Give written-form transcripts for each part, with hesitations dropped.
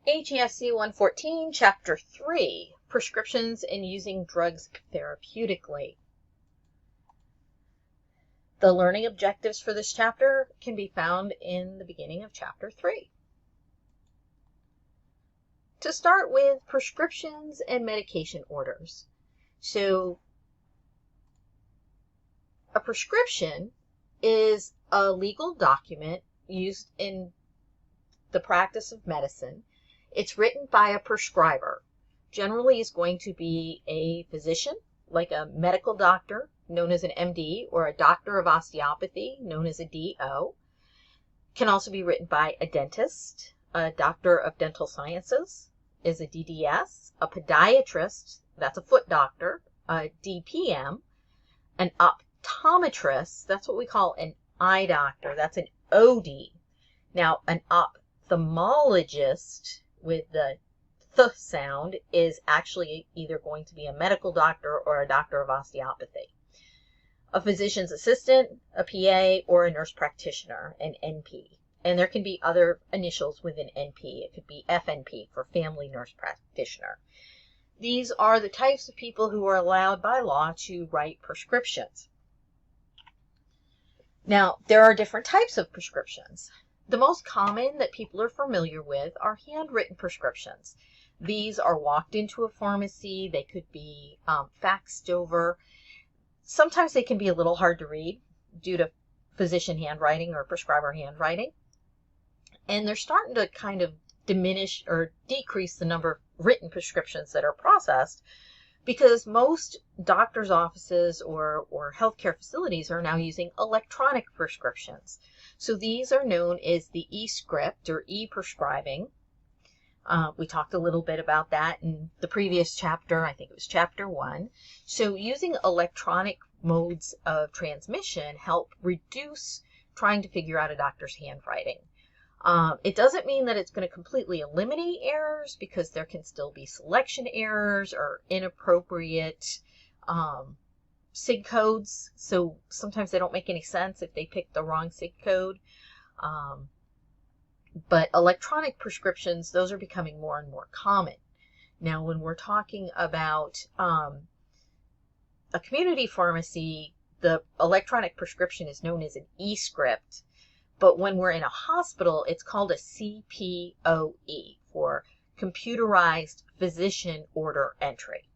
HESC 114, Chapter 3, Prescriptions and Using Drugs Therapeutically. The learning objectives for this chapter can be found in the beginning of Chapter 3. To start with, prescriptions and medication orders. So, a prescription is a legal document used in the practice of medicine. It's written by a prescriber. Generally is going to be a physician, like a medical doctor, known as an MD, or a doctor of osteopathy, known as a DO. Can also be written by a dentist, a doctor of dental sciences is a DDS, a podiatrist, that's a foot doctor, a DPM, an optometrist, that's what we call an eye doctor, that's an OD. Now, an ophthalmologist with the th sound is actually either going to be a medical doctor or a doctor of osteopathy. A physician's assistant, a PA, or a nurse practitioner, an NP. And there can be other initials with an NP. It could be FNP for family nurse practitioner. These are the types of people who are allowed by law to write prescriptions. Now, there are different types of prescriptions. The most common that people are familiar with are handwritten prescriptions. These are walked into a pharmacy. They could be faxed over. Sometimes they can be a little hard to read due to physician handwriting or prescriber handwriting. And they're starting to kind of diminish or decrease the number of written prescriptions that are processed because most doctors' offices or healthcare facilities are now using electronic prescriptions. So these are known as the e-script or e-prescribing. We talked a little bit about that in the previous chapter. I think it was chapter 1. So using electronic modes of transmission help reduce trying to figure out a doctor's handwriting. It doesn't mean that it's going to completely eliminate errors because there can still be selection errors or inappropriate SIG codes. So sometimes they don't make any sense if they pick the wrong SIG code. But electronic prescriptions, those are becoming more and more common. Now, when we're talking about a community pharmacy, the electronic prescription is known as an e-script. But when we're in a hospital, it's called a CPOE, for computerized physician order entry.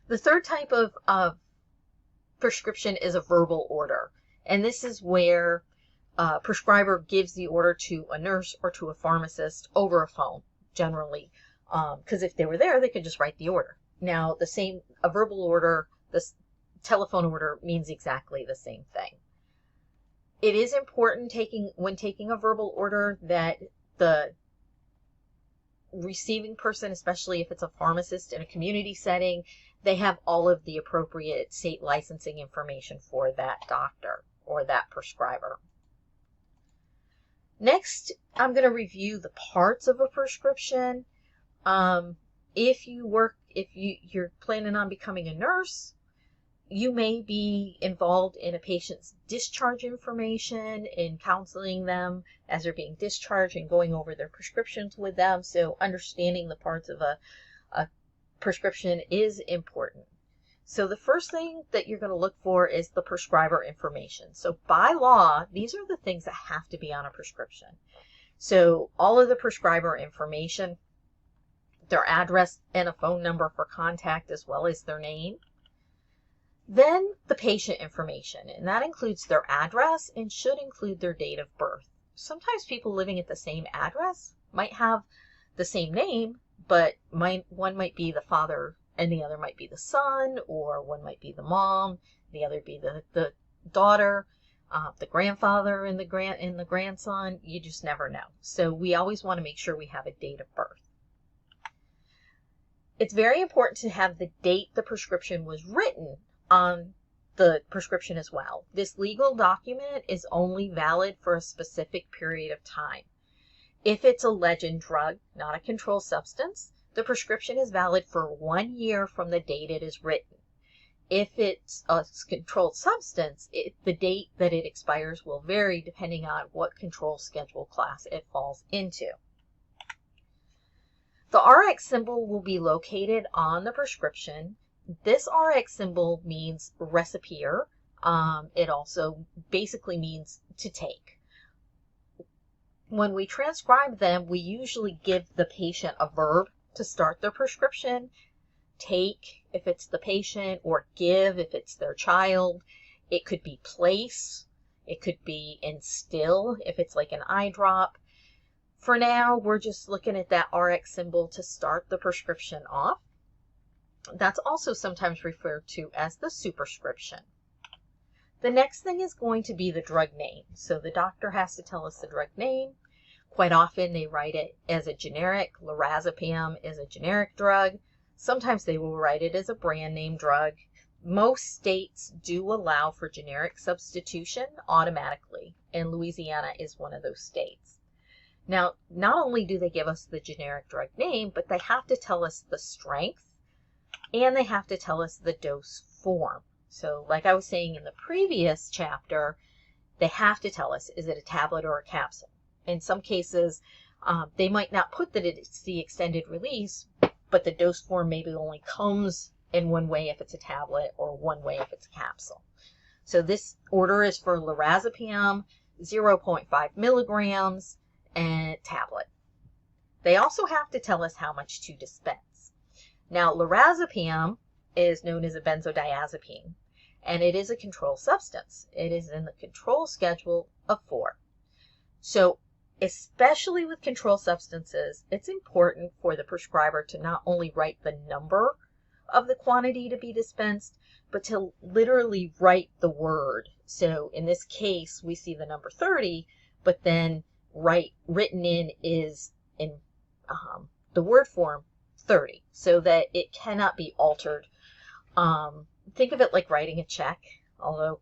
The third type of prescription is a verbal order. And this is where a prescriber gives the order to a nurse or to a pharmacist over a phone, generally. Because if they were there, they could just write the order. Now, a verbal order, this telephone order means exactly the same thing. It is important when taking a verbal order that the receiving person, especially if it's a pharmacist in a community setting, they have all of the appropriate state licensing information for that doctor or that prescriber. Next, I'm going to review the parts of a prescription. If you're planning on becoming a nurse, you may be involved in a patient's discharge information, in counseling them as they're being discharged and going over their prescriptions with them. So understanding the parts of a prescription is important. So the first thing that you're going to look for is the prescriber information. So by law, these are the things that have to be on a prescription. So all of the prescriber information, their address and a phone number for contact, as well as their name. Then the patient information, and that includes their address and should include their date of birth. Sometimes people living at the same address might have the same name, but one might be the father and the other might be the son, or one might be the mom, the other be the daughter, the grandfather and the grandson. You just never know. So we always want to make sure we have a date of birth. It's very important to have the date the prescription was written on the prescription as well. This legal document is only valid for a specific period of time. If it's a legend drug, not a controlled substance, the prescription is valid for 1 year from the date it is written. If it's a controlled substance, the date that it expires will vary depending on what control schedule class it falls into. The RX symbol will be located on the prescription. This RX symbol means recipier. It also basically means to take. When we transcribe them, we usually give the patient a verb to start their prescription. Take if it's the patient, or give if it's their child. It could be place. It could be instill if it's like an eye drop. For now, we're just looking at that RX symbol to start the prescription off. That's also sometimes referred to as the superscription. The next thing is going to be the drug name. So the doctor has to tell us the drug name. Quite often they write it as a generic. Lorazepam is a generic drug. Sometimes they will write it as a brand name drug. Most states do allow for generic substitution automatically, and Louisiana is one of those states. Now, not only do they give us the generic drug name, but they have to tell us the strength, and they have to tell us the dose form. So like I was saying in the previous chapter, they have to tell us, is it a tablet or a capsule? In some cases, they might not put that it's the extended release, but the dose form maybe only comes in one way if it's a tablet or one way if it's a capsule. So this order is for lorazepam, 0.5 milligrams, and tablet. They also have to tell us how much to dispense. Now, lorazepam is known as a benzodiazepine, and it is a controlled substance. It is in the control schedule of 4. So, especially with controlled substances, it's important for the prescriber to not only write the number of the quantity to be dispensed, but to literally write the word. So in this case, we see the number 30, but then written in is in the word form 30, so that it cannot be altered. Think of it like writing a check, although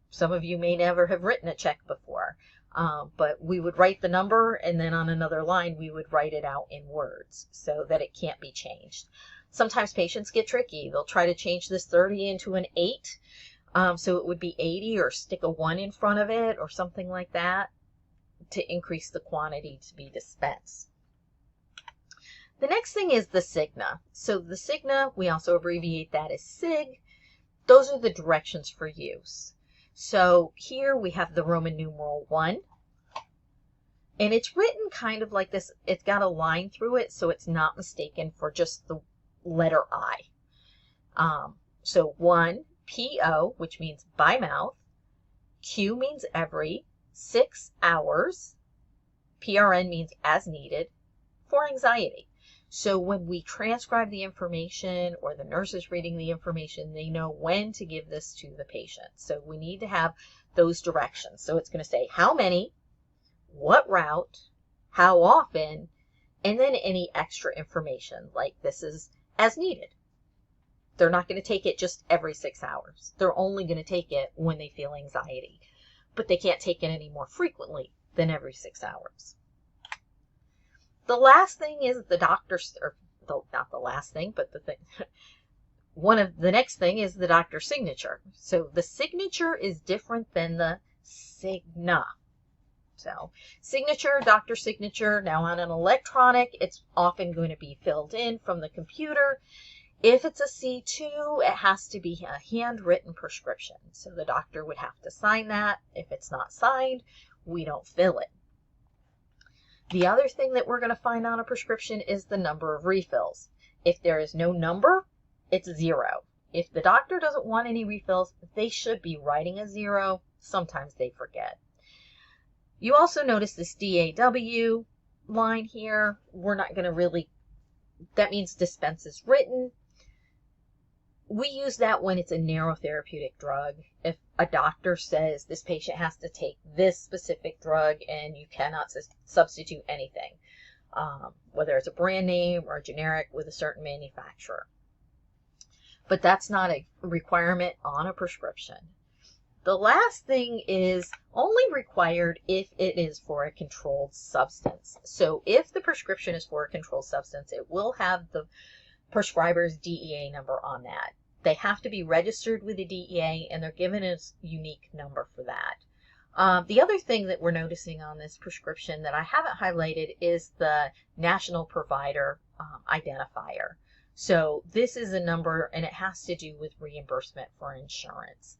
some of you may never have written a check before. But we would write the number, and then on another line we would write it out in words so that it can't be changed. Sometimes patients get tricky. They'll try to change this 30 into an 8, so it would be 80, or stick a 1 in front of it or something like that to increase the quantity to be dispensed. The next thing is the signa. So the signa, we also abbreviate that as SIG. Those are the directions for use. So here we have the Roman numeral 1, and it's written kind of like this. It's got a line through it, so it's not mistaken for just the letter I. So 1, PO, which means by mouth. Q means every. 6 hours. PRN means as needed for anxiety. So when we transcribe the information, or the nurse is reading the information, they know when to give this to the patient. So we need to have those directions. So it's going to say how many, what route, how often, and then any extra information, like this is as needed. They're not going to take it just every 6 hours. They're only going to take it when they feel anxiety, but they can't take it any more frequently than every 6 hours. The last thing is the doctor's, or not the last thing, but the thing, the next thing is the doctor's signature. So the signature is different than the signa. So signature, doctor signature. Now on an electronic, it's often going to be filled in from the computer. If it's a C2, it has to be a handwritten prescription. So the doctor would have to sign that. If it's not signed, we don't fill it. The other thing that we're going to find on a prescription is the number of refills. If there is no number, it's 0. If the doctor doesn't want any refills, they should be writing a 0. Sometimes they forget. You also notice this DAW line here. We're not going to really, that means dispense is written. We use that when it's a narrow therapeutic drug. If a doctor says this patient has to take this specific drug and you cannot substitute anything, whether it's a brand name or a generic with a certain manufacturer. But that's not a requirement on a prescription. The last thing is only required if it is for a controlled substance. So if the prescription is for a controlled substance, it will have the prescriber's DEA number on that. They have to be registered with the DEA, and they're given a unique number for that. The other thing that we're noticing on this prescription that I haven't highlighted is the National Provider Identifier. So this is a number, and it has to do with reimbursement for insurance.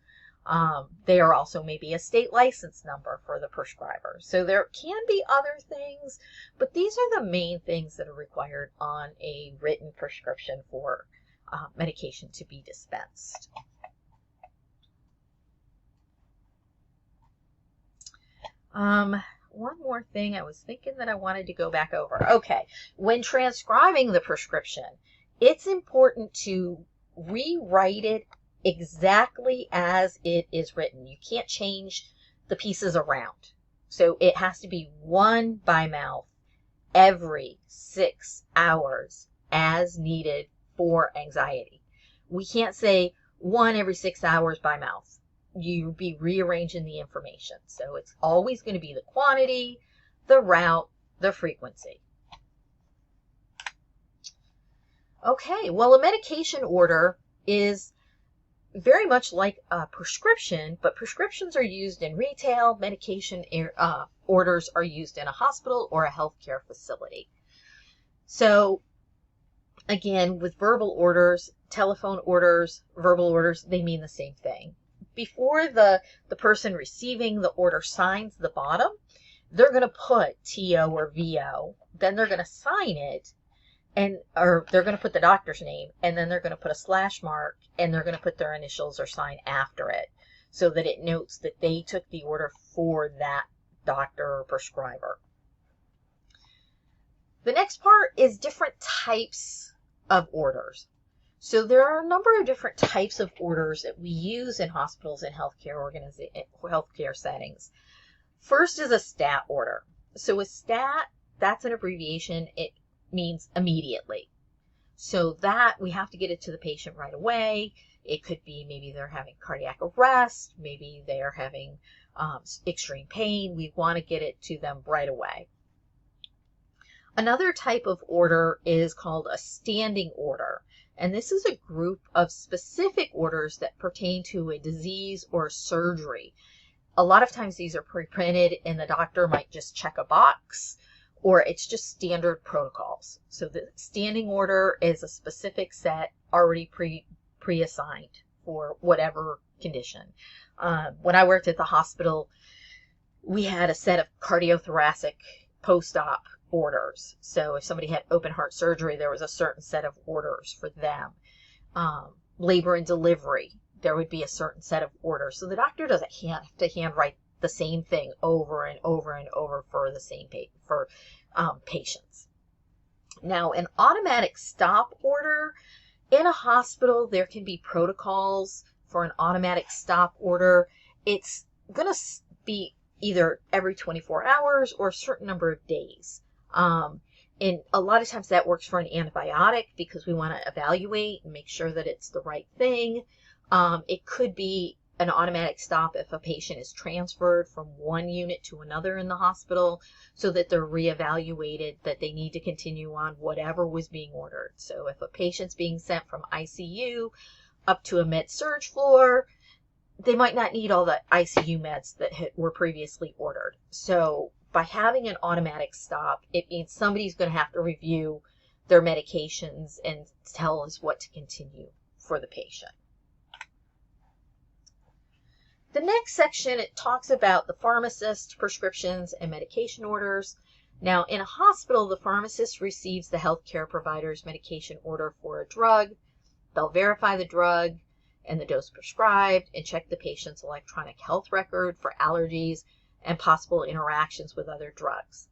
They are also maybe a state license number for the prescriber. So there can be other things, but these are the main things that are required on a written prescription for medication to be dispensed. One more thing I was thinking that I wanted to go back over. Okay, when transcribing the prescription, it's important to rewrite it exactly as it is written. You can't change the pieces around. So it has to be one by mouth every 6 hours as needed for anxiety. We can't say one every 6 hours by mouth. You be rearranging the information. So it's always going to be the quantity, the route, the frequency. Okay, well, a medication order is very much like a prescription, but prescriptions are used in retail, medication orders are used in a hospital or a healthcare facility. So again, with verbal orders, telephone orders, verbal orders, they mean the same thing. Before the person receiving the order signs the bottom, they're going to put TO or VO, then they're going to sign it, or they're going to put the doctor's name, and then they're going to put a slash mark, and they're going to put their initials or sign after it so that it notes that they took the order for that doctor or prescriber. The next part is different types of orders. So there are a number of different types of orders that we use in hospitals and healthcare settings. First is a STAT order. So a STAT, that's an abbreviation. It means immediately. So that we have to get it to the patient right away. It could be maybe they're having cardiac arrest, maybe they are having extreme pain. We want to get it to them right away. Another type of order is called a standing order. And this is a group of specific orders that pertain to a disease or surgery. A lot of times these are pre-printed and the doctor might just check a box, or it's just standard protocols. So the standing order is a specific set already pre-assigned for whatever condition. When I worked at the hospital, we had a set of cardiothoracic post-op orders. So if somebody had open heart surgery, there was a certain set of orders for them. Labor and delivery, there would be a certain set of orders. So the doctor doesn't have to handwrite the same thing over and over and over for the same patients. Now, an automatic stop order in a hospital, there can be protocols for an automatic stop order. It's going to be either every 24 hours or a certain number of days. And a lot of times that works for an antibiotic because we want to evaluate and make sure that it's the right thing. It could be an automatic stop if a patient is transferred from one unit to another in the hospital so that they're reevaluated, that they need to continue on whatever was being ordered. So if a patient's being sent from ICU up to a med-surg floor, they might not need all the ICU meds that were previously ordered. So by having an automatic stop, it means somebody's going to have to review their medications and tell us what to continue for the patient. The next section, it talks about the pharmacist, prescriptions, and medication orders. Now, in a hospital, the pharmacist receives the healthcare provider's medication order for a drug. They'll verify the drug and the dose prescribed and check the patient's electronic health record for allergies and possible interactions with other drugs.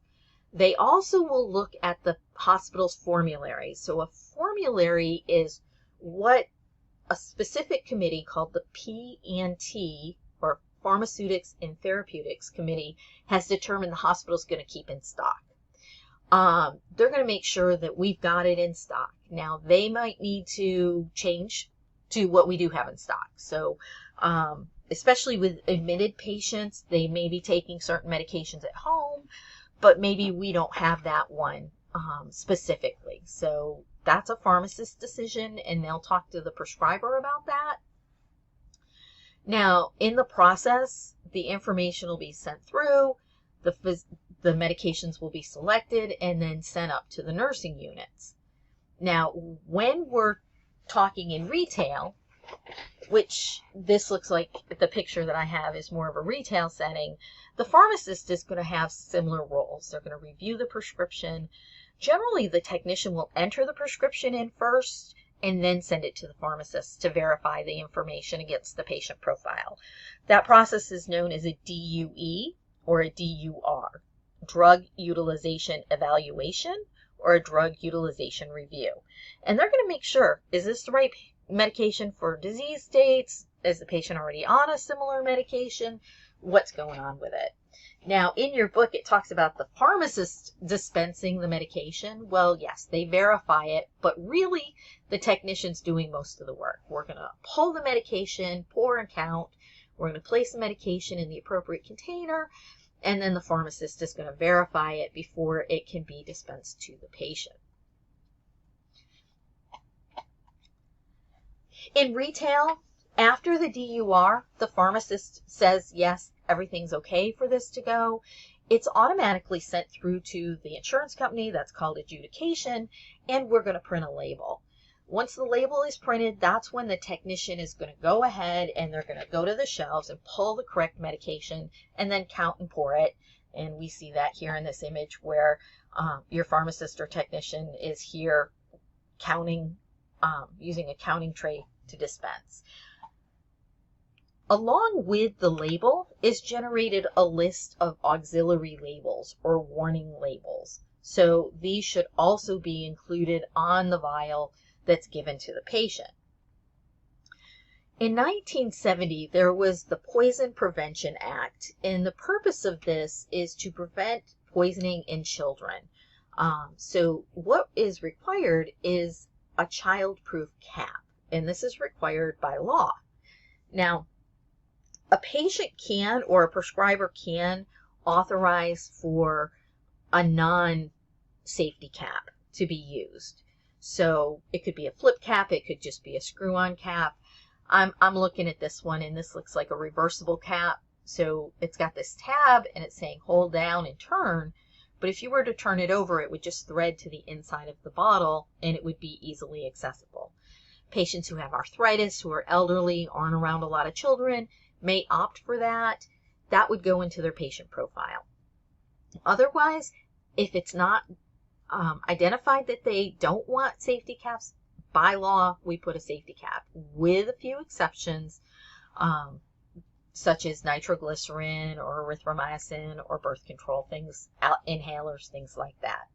They also will look at the hospital's formulary. So a formulary is what a specific committee called the P&T, or Pharmaceutics and Therapeutics Committee, has determined the hospital's going to keep in stock. They're going to make sure that we've got it in stock. Now, they might need to change to what we do have in stock. So, especially with admitted patients, they may be taking certain medications at home, but maybe we don't have that one specifically. So that's a pharmacist's decision, and they'll talk to the prescriber about that. Now, in the process, the information will be sent through, the medications will be selected and then sent up to the nursing units. Now, when we're talking in retail, which this looks like the picture that I have is more of a retail setting, the pharmacist is going to have similar roles. They're going to review the prescription. Generally, the technician will enter the prescription in first and then send it to the pharmacist to verify the information against the patient profile. That process is known as a DUE or a DUR, Drug Utilization Evaluation or a Drug Utilization Review. And they're going to make sure, is this the right medication for disease states? Is the patient already on a similar medication? What's going on with it? Now, in your book, it talks about the pharmacist dispensing the medication. Well, yes, they verify it, but really the technician's doing most of the work. We're going to pull the medication, pour and count. We're going to place the medication in the appropriate container, and then the pharmacist is going to verify it before it can be dispensed to the patient. In retail, after the DUR, the pharmacist says, yes, everything's okay for this to go. It's automatically sent through to the insurance company. That's called adjudication, and we're going to print a label. Once the label is printed, that's when the technician is going to go ahead and they're going to go to the shelves and pull the correct medication and then count and pour it. And we see that here in this image where your pharmacist or technician is here counting, using a counting tray to dispense. Along with the label is generated a list of auxiliary labels or warning labels. So these should also be included on the vial that's given to the patient. In 1970, there was the Poison Prevention Act, and the purpose of this is to prevent poisoning in children. So what is required is a child-proof cap, and this is required by law. Now, a patient can, or a prescriber can, authorize for a non-safety cap to be used. So it could be a flip cap, it could just be a screw-on cap. I'm looking at this one, and this looks like a reversible cap. So it's got this tab, and it's saying hold down and turn. But if you were to turn it over, it would just thread to the inside of the bottle, and it would be easily accessible. Patients who have arthritis, who are elderly, aren't around a lot of children, may opt for that. That would go into their patient profile. Otherwise, if it's not identified that they don't want safety caps, by law, we put a safety cap with a few exceptions, such as nitroglycerin or erythromycin or birth control things, inhalers, things like that.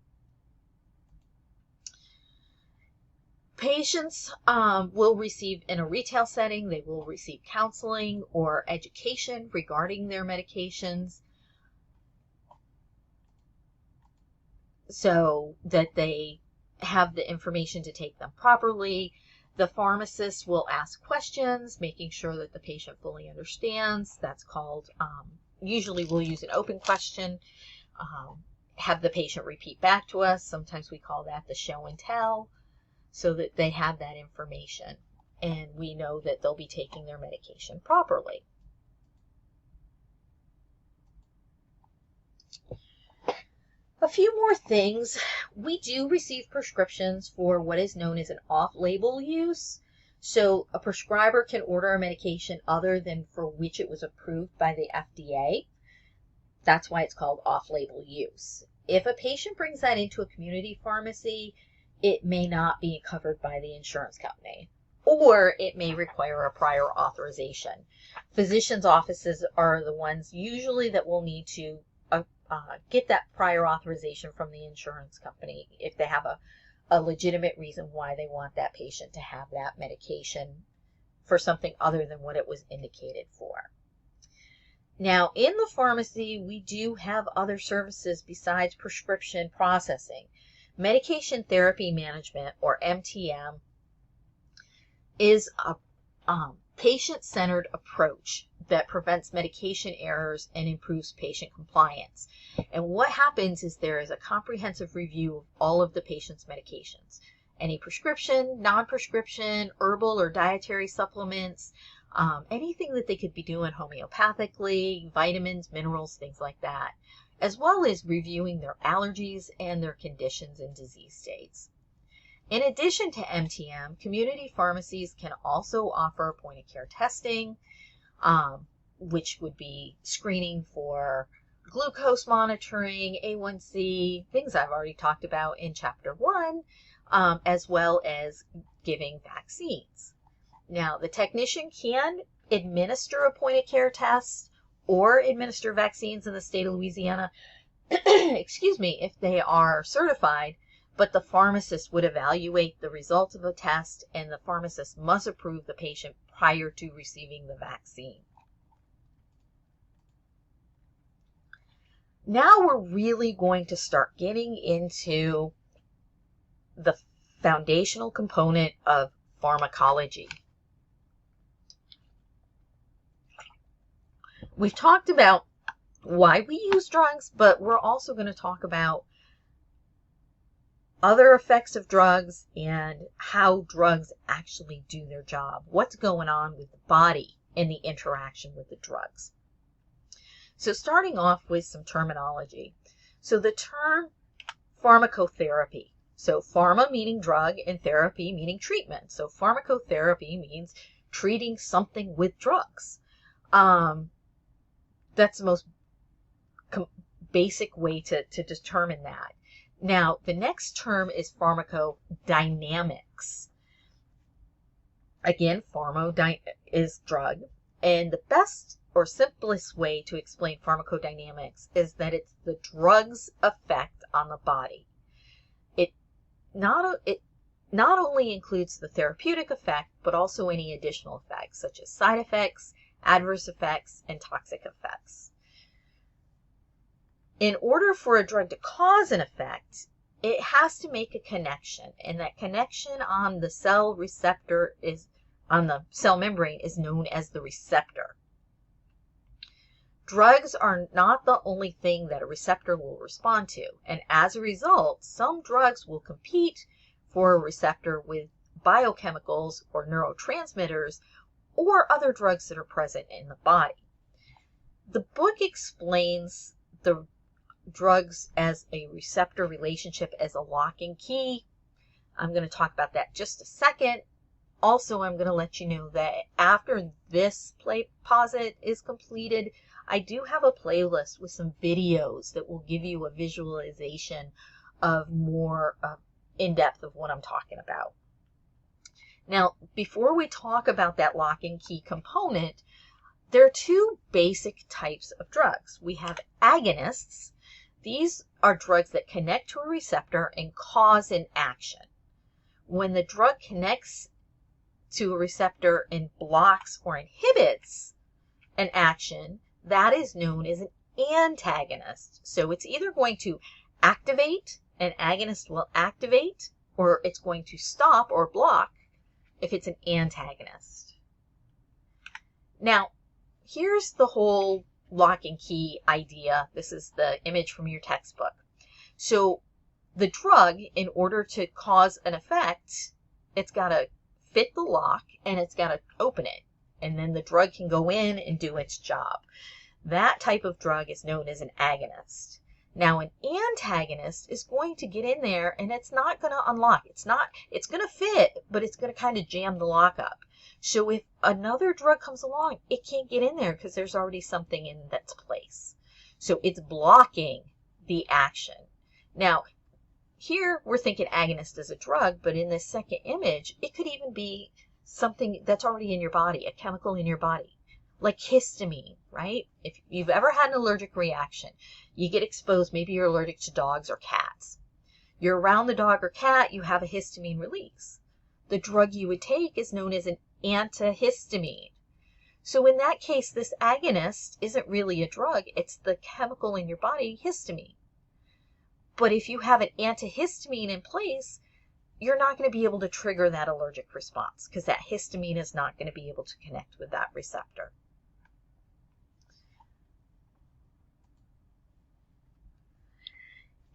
Patients will receive, in a retail setting, they will receive counseling or education regarding their medications so that they have the information to take them properly. The pharmacist will ask questions, making sure that the patient fully understands. That's called, usually we'll use an open question, have the patient repeat back to us. Sometimes we call that the show and tell, so that they have that information and we know that they'll be taking their medication properly. A few more things. We do receive prescriptions for what is known as an off-label use. So a prescriber can order a medication other than for which it was approved by the FDA. That's why it's called off-label use. If a patient brings that into a community pharmacy, it may not be covered by the insurance company, or it may require a prior authorization. Physicians' offices are the ones usually that will need to get that prior authorization from the insurance company if they have a legitimate reason why they want that patient to have that medication for something other than what it was indicated for. Now, in the pharmacy, we do have other services besides prescription processing. Medication therapy management, or MTM, is a patient-centered approach that prevents medication errors and improves patient compliance. And what happens is there is a comprehensive review of all of the patient's medications. Any prescription, non-prescription, herbal or dietary supplements, anything that they could be doing homeopathically, vitamins, minerals, things like that, as well as reviewing their allergies and their conditions and disease states. In addition to MTM, community pharmacies can also offer point-of-care testing, which would be screening for glucose monitoring, A1C, things I've already talked about in Chapter 1, as well as giving vaccines. Now, the technician can administer a point-of-care test or administer vaccines in the state of Louisiana, excuse me, if they are certified, but the pharmacist would evaluate the results of a test, and the pharmacist must approve the patient prior to receiving the vaccine. Now we're really going to start getting into the foundational component of pharmacology. We've talked about why we use drugs, but we're also going to talk about other effects of drugs and how drugs actually do their job. What's going on with the body and the interaction with the drugs. So starting off with some terminology. So the term pharmacotherapy. So pharma meaning drug and therapy meaning treatment. So pharmacotherapy means treating something with drugs. That's the most basic way to determine that. Now, the next term is pharmacodynamics. Again, pharma is drug. And the best or simplest way to explain pharmacodynamics is that it's the drug's effect on the body. It not only includes the therapeutic effect, but also any additional effects, such as side effects, adverse effects, and toxic effects. In order for a drug to cause an effect, it has to make a connection, and that connection on the cell receptor on the cell membrane is known as the receptor. Drugs are not the only thing that a receptor will respond to, and as a result, some drugs will compete for a receptor with biochemicals or neurotransmitters or other drugs that are present in the body. The book explains the drugs as a receptor relationship as a lock and key. I'm going to talk about that just a second. Also, I'm going to let you know that after this posit is completed, I do have a playlist with some videos that will give you a visualization of more in-depth of what I'm talking about. Now, before we talk about that lock and key component, there are two basic types of drugs. We have agonists. These are drugs that connect to a receptor and cause an action. When the drug connects to a receptor and blocks or inhibits an action, that is known as an antagonist. So it's either going to activate, an agonist will activate, or it's going to stop or block if it's an antagonist. Now, here's the whole lock and key idea. This is the image from your textbook. So the drug, in order to cause an effect, it's got to fit the lock and it's got to open it. And then the drug can go in and do its job. That type of drug is known as an agonist. Now, an antagonist is going to get in there and it's not going to unlock. It's going to fit, but it's going to kind of jam the lock up. So if another drug comes along, it can't get in there because there's already something in that's place. So it's blocking the action. Now, here we're thinking agonist is a drug, but in this second image, it could even be something that's already in your body, a chemical in your body, like histamine, right? If you've ever had an allergic reaction, you get exposed, maybe you're allergic to dogs or cats. You're around the dog or cat, you have a histamine release. The drug you would take is known as an antihistamine. So in that case, this agonist isn't really a drug, it's the chemical in your body, histamine. But if you have an antihistamine in place, you're not going to be able to trigger that allergic response because that histamine is not going to be able to connect with that receptor.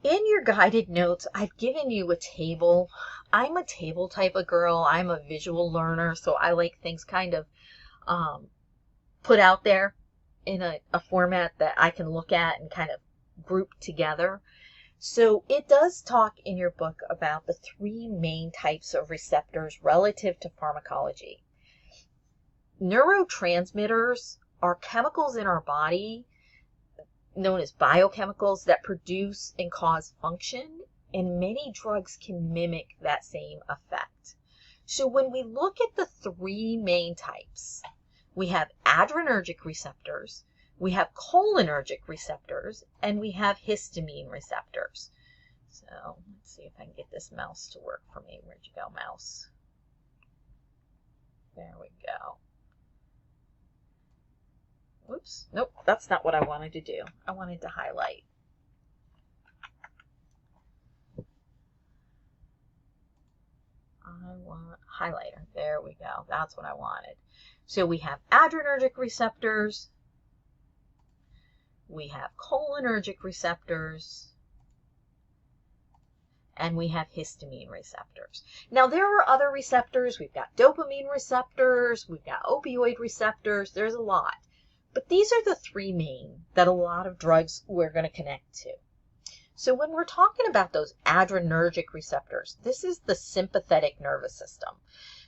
In your guided notes, I've given you a table. I'm a table type of girl. I'm a visual learner, so I like things kind of put out there in a format that I can look at and kind of group together. So it does talk in your book about the three main types of receptors relative to pharmacology. Neurotransmitters are chemicals in our body known as biochemicals that produce and cause function, and many drugs can mimic that same effect. So when we look at the three main types, we have adrenergic receptors, we have cholinergic receptors, and we have histamine receptors. So let's see if I can get this mouse to work for me. Where'd you go, mouse? There we go. Whoops. Nope, that's not what I wanted to do. I wanted to highlight. I want highlighter. There we go. That's what I wanted. So we have adrenergic receptors, we have cholinergic receptors, and we have histamine receptors. Now there are other receptors. We've got dopamine receptors, we've got opioid receptors. There's a lot. But these are the three main that a lot of drugs we're going to connect to. So when we're talking about those adrenergic receptors, this is the sympathetic nervous system.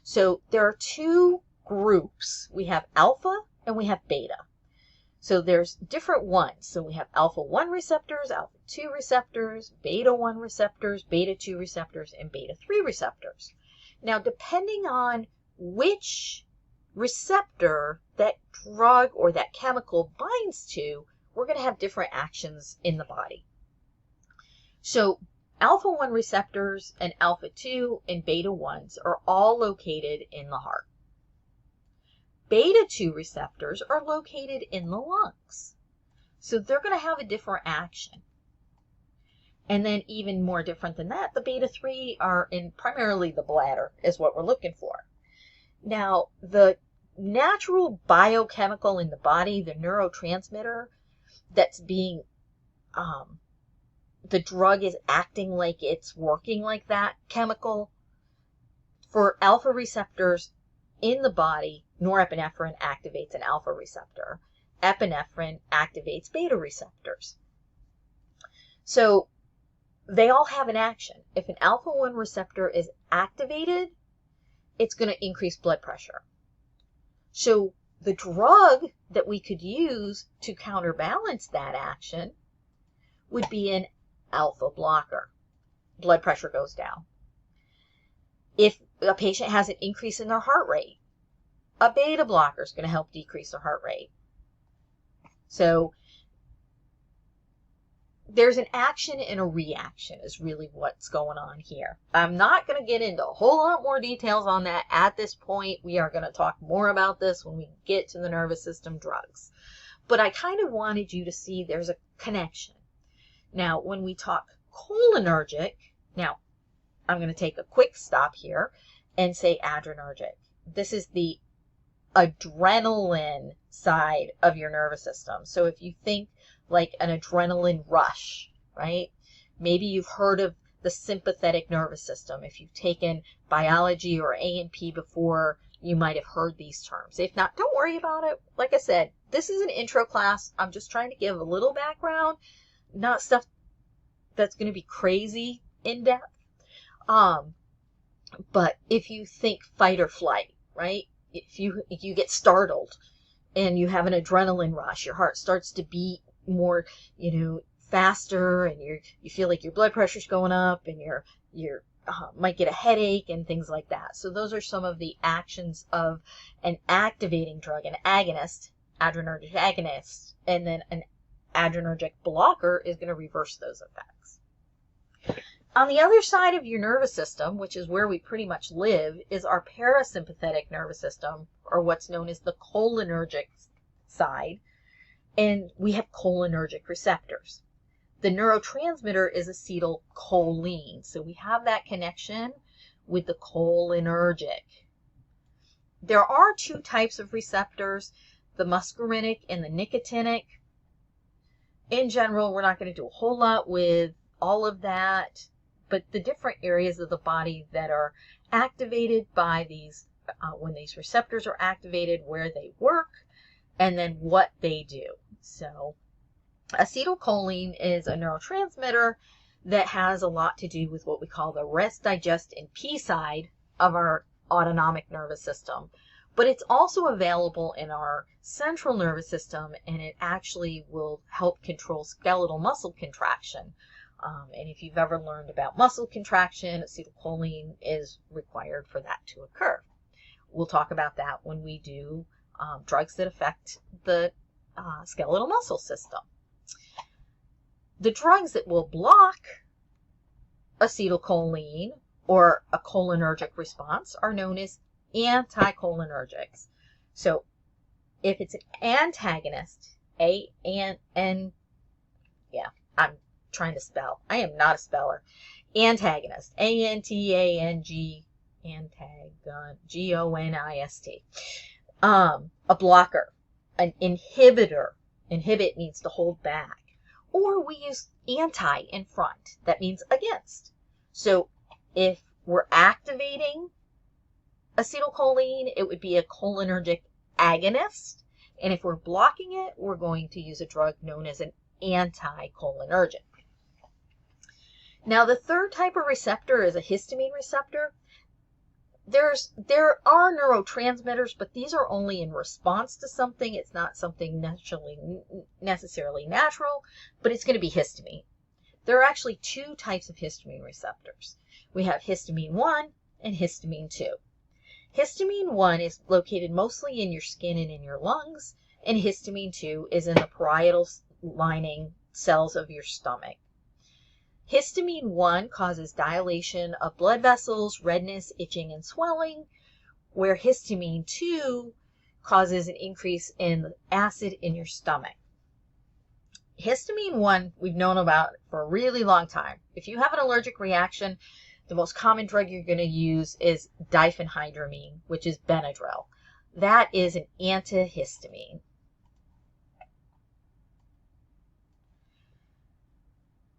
So there are two groups. We have alpha and we have beta. So there's different ones. So we have alpha 1 receptors, alpha 2 receptors, beta 1 receptors, beta 2 receptors, and beta 3 receptors. Now, depending on which receptor that drug or that chemical binds to, we're going to have different actions in the body. So alpha 1 receptors and alpha 2 and beta 1s are all located in the heart. Beta 2 receptors are located in the lungs. So they're going to have a different action. And then even more different than that, the beta 3 are in primarily the bladder is what we're looking for. Now, the natural biochemical in the body, the neurotransmitter that's being, the drug is acting like it's working like that chemical. For alpha receptors in the body, norepinephrine activates an alpha receptor. Epinephrine activates beta receptors. So they all have an action. If an alpha 1 receptor is activated, it's going to increase blood pressure. So the drug that we could use to counterbalance that action would be an alpha blocker. Blood pressure goes down. If a patient has an increase in their heart rate, a beta blocker is going to help decrease their heart rate. So there's an action and a reaction is really what's going on here. I'm not going to get into a whole lot more details on that at this point. We are going to talk more about this when we get to the nervous system drugs. But I kind of wanted you to see there's a connection. Now, when we talk cholinergic, now I'm going to take a quick stop here and say adrenergic. This is the adrenaline side of your nervous system. So if you think like an adrenaline rush, right? Maybe you've heard of the sympathetic nervous system. If you've taken biology or A&P before, you might have heard these terms. If not, don't worry about it. Like I said, this is an intro class. I'm just trying to give a little background, not stuff that's going to be crazy in depth. But if you think fight or flight, right? If you get startled and you have an adrenaline rush, your heart starts to beat more, faster, and you feel like your blood pressure's going up, and you might get a headache and things like that. So those are some of the actions of an activating drug, an agonist, adrenergic agonist, and then an adrenergic blocker is going to reverse those effects. On the other side of your nervous system, which is where we pretty much live, is our parasympathetic nervous system, or what's known as the cholinergic side. And we have cholinergic receptors. The neurotransmitter is acetylcholine. So we have that connection with the cholinergic. There are two types of receptors, the muscarinic and the nicotinic. In general, we're not going to do a whole lot with all of that, but the different areas of the body that are activated by these when these receptors are activated, where they work, and then what they do. So acetylcholine is a neurotransmitter that has a lot to do with what we call the rest, digest, and pee side of our autonomic nervous system. But it's also available in our central nervous system, and it actually will help control skeletal muscle contraction. And if you've ever learned about muscle contraction, acetylcholine is required for that to occur. We'll talk about that when we do drugs that affect the skeletal muscle system. The drugs that will block acetylcholine or a cholinergic response are known as anticholinergics. So if it's an antagonist, I'm trying to spell. I am not a speller. Antagonist, A-N-T-A-N-G, G-O-N-I-S-T. A blocker, an inhibitor. Inhibit means to hold back. Or we use anti in front. That means against. So if we're activating acetylcholine, it would be a cholinergic agonist. And if we're blocking it, we're going to use a drug known as an anticholinergic. Now, the third type of receptor is a histamine receptor. There are neurotransmitters, but these are only in response to something. It's not something necessarily natural, but it's going to be histamine. There are actually two types of histamine receptors. We have histamine 1 and histamine 2. Histamine 1 is located mostly in your skin and in your lungs, and histamine 2 is in the parietal lining cells of your stomach. Histamine 1 causes dilation of blood vessels, redness, itching, and swelling, where histamine 2 causes an increase in the acid in your stomach. Histamine 1 we've known about for a really long time. If you have an allergic reaction, the most common drug you're going to use is diphenhydramine, which is Benadryl. That is an antihistamine.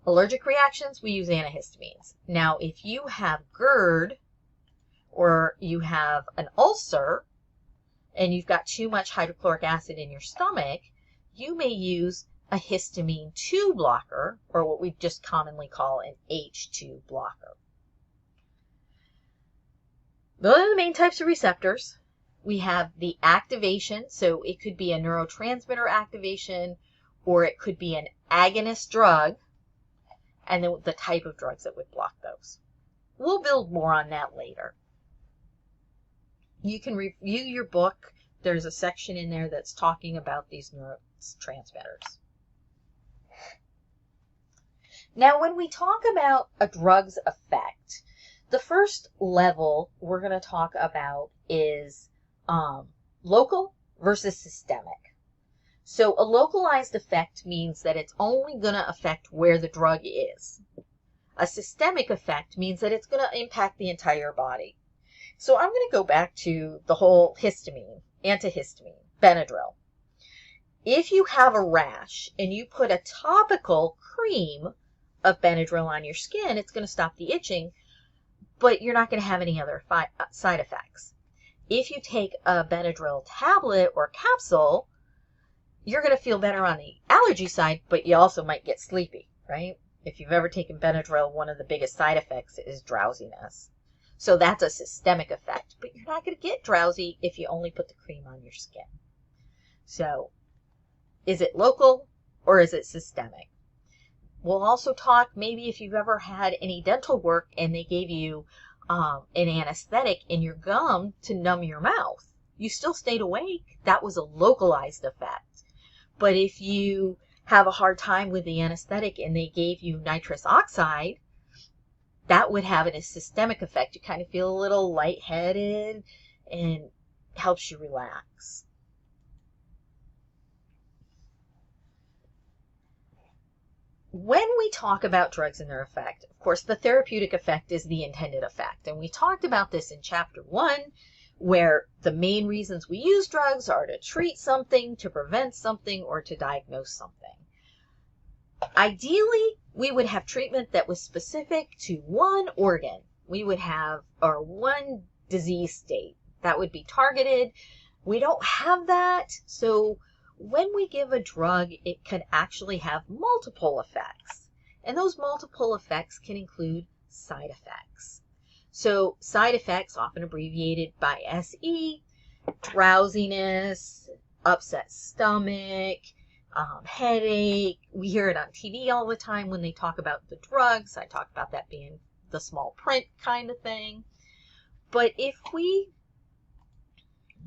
Allergic reactions, we use antihistamines. Now, if you have GERD or you have an ulcer and you've got too much hydrochloric acid in your stomach, you may use a histamine 2 blocker, or what we just commonly call an H2 blocker. Those are the main types of receptors. We have the activation, so it could be a neurotransmitter activation, or it could be an agonist drug, and then the type of drugs that would block those. We'll build more on that later. You can review your book. There's a section in there that's talking about these neurotransmitters. Now, when we talk about a drug's effect, the first level we're going to talk about is local versus systemic. So a localized effect means that it's only going to affect where the drug is. A systemic effect means that it's going to impact the entire body. So I'm going to go back to the whole histamine, antihistamine, Benadryl. If you have a rash and you put a topical cream of Benadryl on your skin, it's going to stop the itching, but you're not going to have any other side effects. If you take a Benadryl tablet or capsule, you're going to feel better on the allergy side, but you also might get sleepy, right? If you've ever taken Benadryl, one of the biggest side effects is drowsiness. So that's a systemic effect, but you're not going to get drowsy if you only put the cream on your skin. So is it local or is it systemic? We'll also talk maybe if you've ever had any dental work and they gave you an anesthetic in your gum to numb your mouth. You still stayed awake. That was a localized effect. But if you have a hard time with the anesthetic and they gave you nitrous oxide, that would have a systemic effect. You kind of feel a little lightheaded and helps you relax. When we talk about drugs and their effect, of course, the therapeutic effect is the intended effect. And we talked about this in Chapter 1, where the main reasons we use drugs are to treat something, to prevent something, or to diagnose something. Ideally, we would have treatment that was specific to one organ. We would have, or one disease state. That would be targeted. We don't have that. So when we give a drug, it can actually have multiple effects. And those multiple effects can include side effects. So side effects, often abbreviated by SE, drowsiness, upset stomach, headache. We hear it on TV all the time when they talk about the drugs. I talk about that being the small print kind of thing. But if we,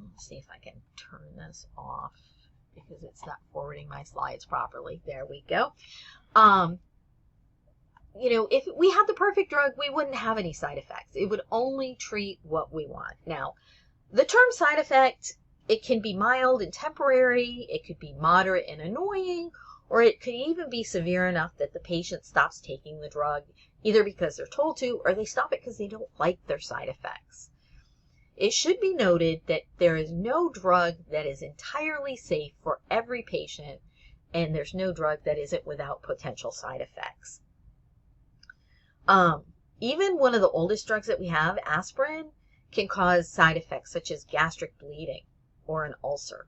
let's see if I can turn this off because it's not forwarding my slides properly. There we go. If we had the perfect drug, we wouldn't have any side effects. It would only treat what we want. Now, the term side effect, it can be mild and temporary, it could be moderate and annoying, or it could even be severe enough that the patient stops taking the drug, either because they're told to, or they stop it because they don't like their side effects. It should be noted that there is no drug that is entirely safe for every patient, and there's no drug that isn't without potential side effects. Even one of the oldest drugs that we have, aspirin, can cause side effects such as gastric bleeding or an ulcer.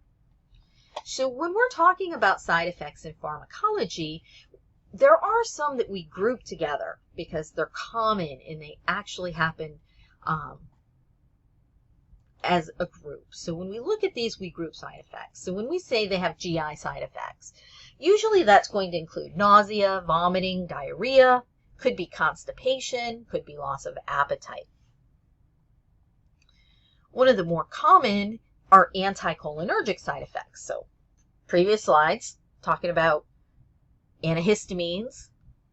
So when we're talking about side effects in pharmacology, there are some that we group together because they're common and they actually happen as a group. So when we look at these, we group side effects. So when we say they have GI side effects, usually that's going to include nausea, vomiting, diarrhea, could be constipation, could be loss of appetite. One of the more common are anticholinergic side effects. So previous slides talking about antihistamines,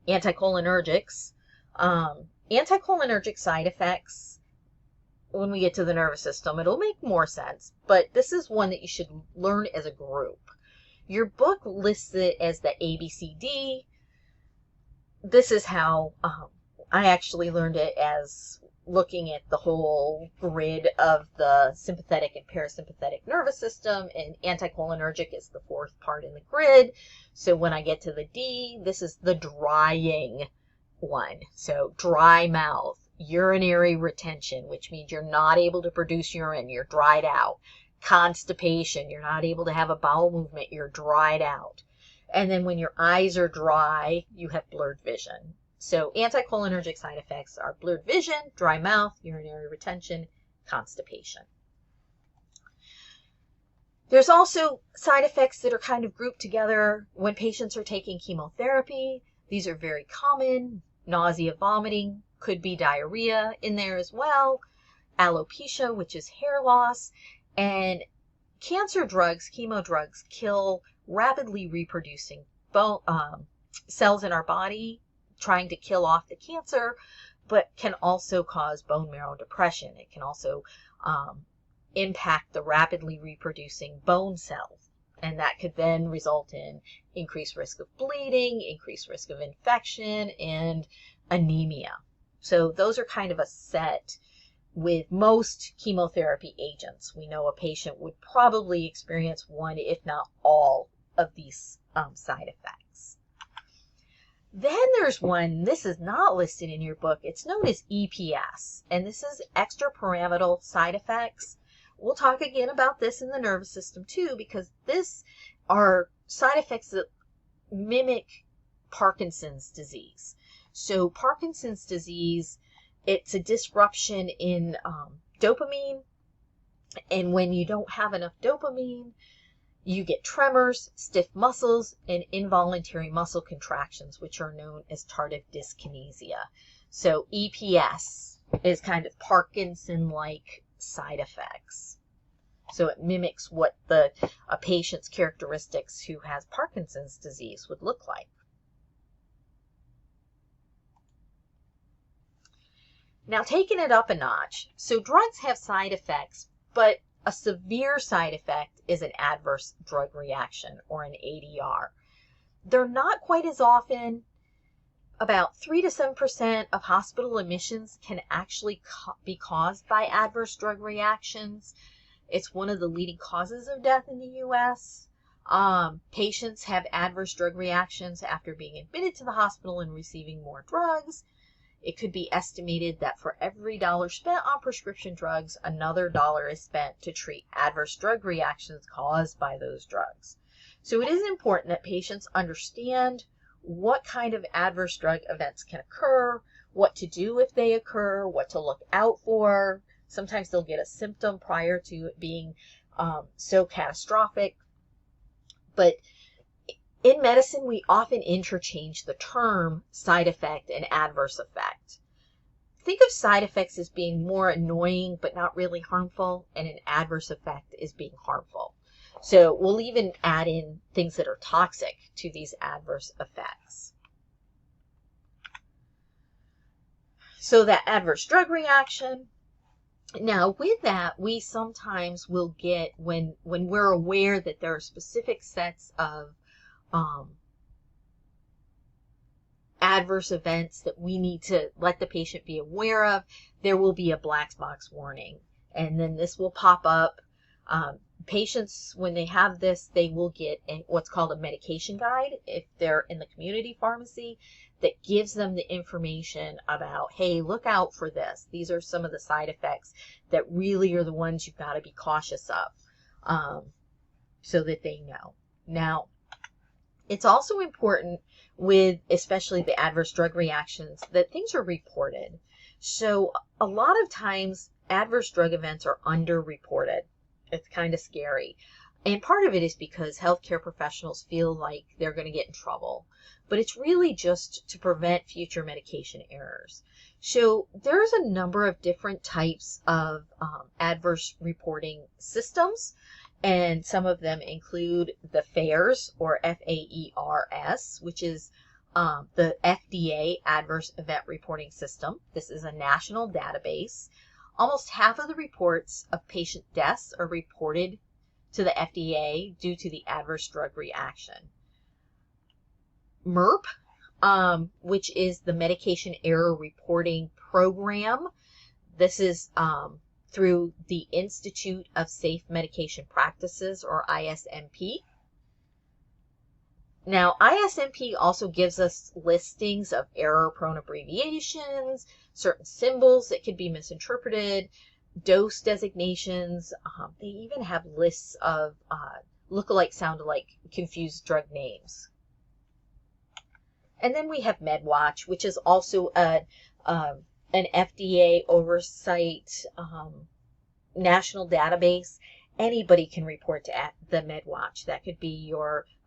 anticholinergics. Anticholinergic side effects, when we get to the nervous system, it'll make more sense, but this is one that you should learn as a group. Your book lists it as the ABCD. This is how I actually learned it, as looking at the whole grid of the sympathetic and parasympathetic nervous system, and anticholinergic is the fourth part in the grid. So when I get to the D, this is the drying one. So dry mouth, urinary retention, which means you're not able to produce urine, you're dried out. Constipation, you're not able to have a bowel movement, you're dried out. And then when your eyes are dry, you have blurred vision. So anticholinergic side effects are blurred vision, dry mouth, urinary retention, constipation. There's also side effects that are kind of grouped together when patients are taking chemotherapy. These are very common. Nausea, vomiting, could be diarrhea in there as well. Alopecia, which is hair loss. And cancer drugs, chemo drugs, kill rapidly reproducing cells in our body, trying to kill off the cancer, but can also cause bone marrow depression. It can also impact the rapidly reproducing bone cells, and that could then result in increased risk of bleeding, increased risk of infection, and anemia. So those are kind of a set with most chemotherapy agents. We know a patient would probably experience one, if not all, of these side effects. Then there's one, this is not listed in your book, it's known as EPS, and this is extrapyramidal side effects. We'll talk again about this in the nervous system too, because this are side effects that mimic Parkinson's disease. So Parkinson's disease, it's a disruption in dopamine, and when you don't have enough dopamine, you get tremors, stiff muscles, and involuntary muscle contractions, which are known as tardive dyskinesia. So EPS is kind of Parkinson-like side effects. So it mimics what a patient's characteristics who has Parkinson's disease would look like. Now, taking it up a notch, so drugs have side effects, but a severe side effect is an adverse drug reaction, or an ADR. They're not quite as often. About 3 to 7% of hospital admissions can actually be caused by adverse drug reactions. It's one of the leading causes of death in the U.S. Patients have adverse drug reactions after being admitted to the hospital and receiving more drugs. it could be estimated that for every dollar spent on prescription drugs, another dollar is spent to treat adverse drug reactions caused by those drugs. So it is important that patients understand what kind of adverse drug events can occur, what to do if they occur, what to look out for. Sometimes they'll get a symptom prior to it being so catastrophic. But in medicine, we often interchange the term side effect and adverse effect. Think of side effects as being more annoying but not really harmful, and an adverse effect is being harmful. So we'll even add in things that are toxic to these adverse effects. So that adverse drug reaction. Now with that, we sometimes will get, when we're aware that there are specific sets of adverse events that we need to let the patient be aware of, there will be a black box warning. And then this will pop up. Patients, when they have this, they will get what's called a medication guide if they're in the community pharmacy that gives them the information about, hey, look out for this. These are some of the side effects that really are the ones you've got to be cautious of, so that they know. Now, it's also important with especially the adverse drug reactions that things are reported. So a lot of times adverse drug events are underreported. It's kind of scary. And part of it is because healthcare professionals feel like they're going to get in trouble. But it's really just to prevent future medication errors. So there's a number of different types of adverse reporting systems. And some of them include the FAERS, or FAERS, which is the FDA Adverse Event Reporting System. This is a national database. Almost half of the reports of patient deaths are reported to the FDA due to the adverse drug reaction. MERP, which is the Medication Error Reporting Program. This is through the Institute of Safe Medication Practices, or ISMP. Now, ISMP also gives us listings of error-prone abbreviations, certain symbols that could be misinterpreted, dose designations. They even have lists of look-alike, sound-alike, confused drug names. And then we have MedWatch, which is also an FDA oversight national database. Anybody can report to the MedWatch. That could be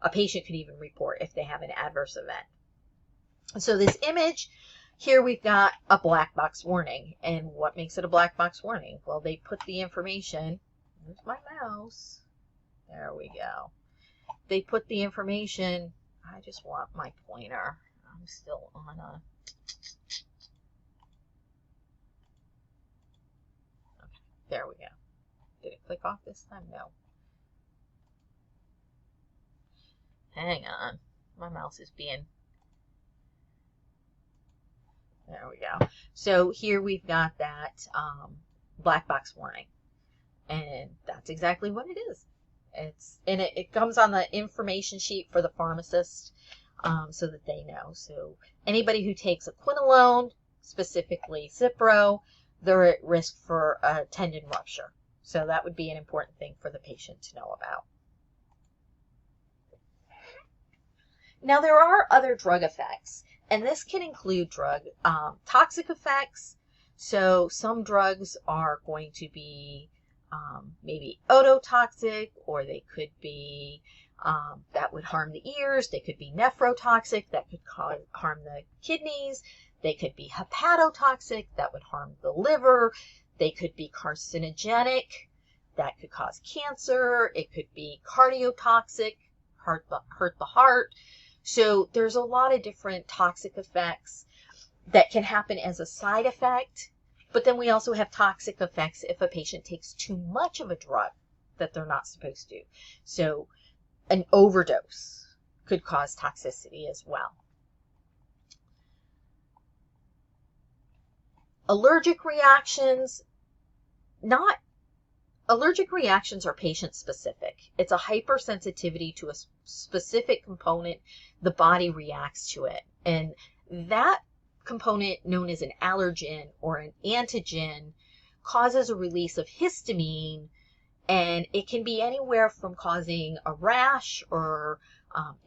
a patient could even report if they have an adverse event. So this image, here we've got a black box warning. And what makes it a black box warning? Well, they put the information, there's my mouse, there we go. They put the information, I just want my pointer. I'm still on a, okay, there we go. Did it click off this time? No. Hang on. My mouse is being... There we go. So here we've got that black box warning. And that's exactly what it is. It comes on the information sheet for the pharmacist so that they know. So anybody who takes a quinolone, specifically Cipro, they're at risk for a tendon rupture. So that would be an important thing for the patient to know about. Now there are other drug effects, and this can include drug toxic effects. So some drugs are going to be maybe ototoxic, or they could be that would harm the ears. They could be nephrotoxic, that could harm the kidneys. They could be hepatotoxic, that would harm the liver. They could be carcinogenic, that could cause cancer. It could be cardiotoxic, hurt the heart. So there's a lot of different toxic effects that can happen as a side effect. But then we also have toxic effects if a patient takes too much of a drug that they're not supposed to. So an overdose could cause toxicity as well. Allergic reactions, allergic reactions are patient specific. It's a hypersensitivity to a specific component. The body reacts to it. And that component known as an allergen or an antigen causes a release of histamine, and it can be anywhere from causing a rash or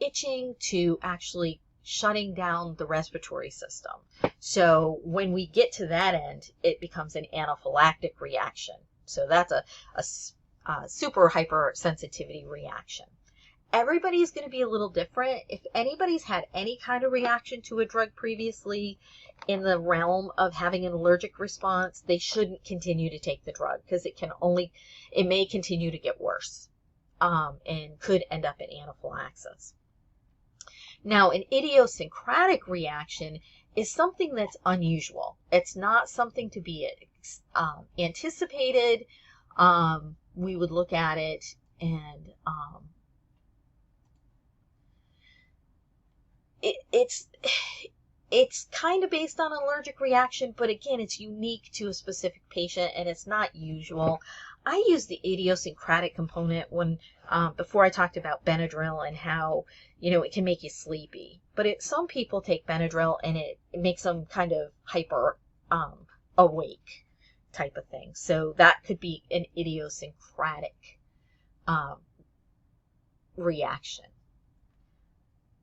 itching to actually shutting down the respiratory system. So when we get to that end, it becomes an anaphylactic reaction. So that's a super hypersensitivity reaction. Everybody's going to be a little different. If anybody's had any kind of reaction to a drug previously in the realm of having an allergic response, they shouldn't continue to take the drug because it may continue to get worse and could end up in anaphylaxis. Now, an idiosyncratic reaction is something that's unusual. It's not something to be anticipated. We would look at it and it's kind of based on an allergic reaction, but again, it's unique to a specific patient and it's not usual. I use the idiosyncratic component when before I talked about Benadryl and how, it can make you sleepy. But some people take Benadryl and it makes them kind of hyper awake type of thing. So that could be an idiosyncratic reaction.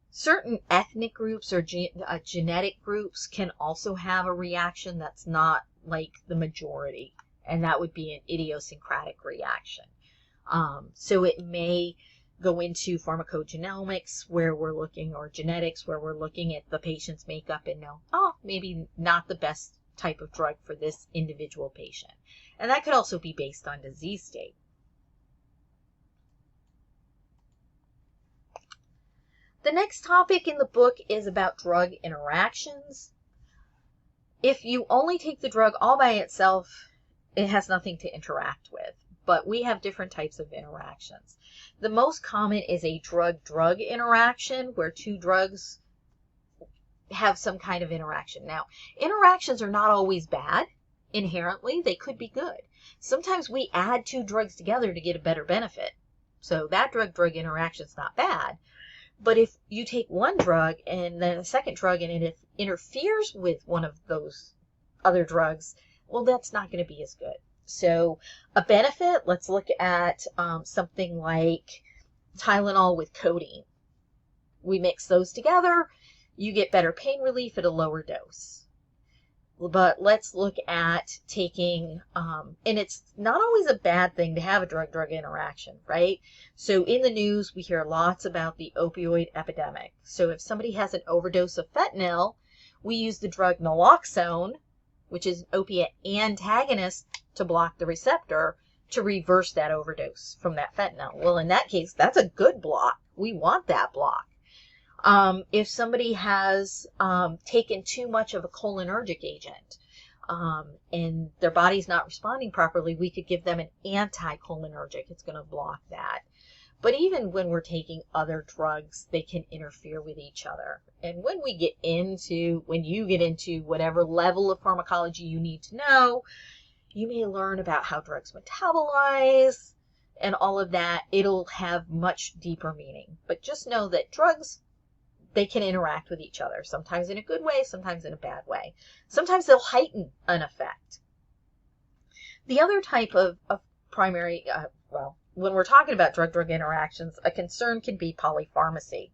Certain ethnic groups or genetic groups can also have a reaction that's not like the majority, and that would be an idiosyncratic reaction. So it may go into pharmacogenomics where we're looking, or genetics where we're looking at the patient's makeup and know, maybe not the best type of drug for this individual patient. And that could also be based on disease state. The next topic in the book is about drug interactions. If you only take the drug all by itself, it has nothing to interact with, but we have different types of interactions. The most common is a drug-drug interaction where two drugs have some kind of interaction. Now, interactions are not always bad inherently. They could be good. Sometimes we add two drugs together to get a better benefit. So that drug-drug interaction is not bad. But if you take one drug and then a second drug and it interferes with one of those other drugs, well, that's not going to be as good. So a benefit, let's look at something like Tylenol with codeine. We mix those together, you get better pain relief at a lower dose. But let's look at taking, and it's not always a bad thing to have a drug-drug interaction, right? So in the news, we hear lots about the opioid epidemic. So if somebody has an overdose of fentanyl, we use the drug naloxone, which is an opiate antagonist, to block the receptor to reverse that overdose from that fentanyl. Well, in that case, that's a good block. We want that block. If somebody has taken too much of a cholinergic agent and their body's not responding properly, we could give them an anticholinergic. It's going to block that. But even when we're taking other drugs, they can interfere with each other. And when you get into whatever level of pharmacology you need to know, you may learn about how drugs metabolize and all of that. It'll have much deeper meaning. But just know that drugs, they can interact with each other, sometimes in a good way, sometimes in a bad way. Sometimes they'll heighten an effect. The other type of primary, when we're talking about drug-drug interactions, a concern can be polypharmacy.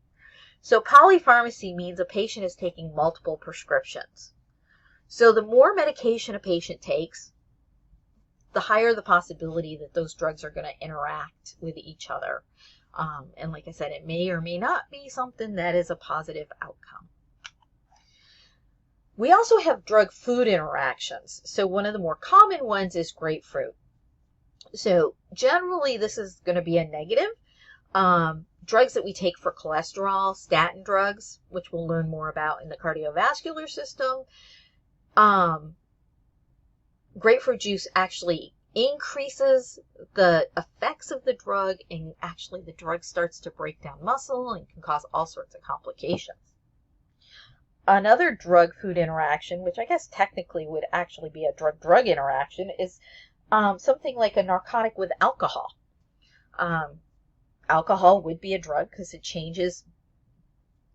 So polypharmacy means a patient is taking multiple prescriptions. So the more medication a patient takes, the higher the possibility that those drugs are going to interact with each other. And like I said, it may or may not be something that is a positive outcome. We also have drug-food interactions. So one of the more common ones is grapefruit. So generally this is going to be a negative. Drugs that we take for cholesterol, statin drugs, which we'll learn more about in the cardiovascular system. Grapefruit juice actually increases the effects of the drug, and actually the drug starts to break down muscle and can cause all sorts of complications. Another drug-food interaction, which I guess technically would actually be a drug-drug interaction, is something like a narcotic with alcohol. Alcohol would be a drug because it changes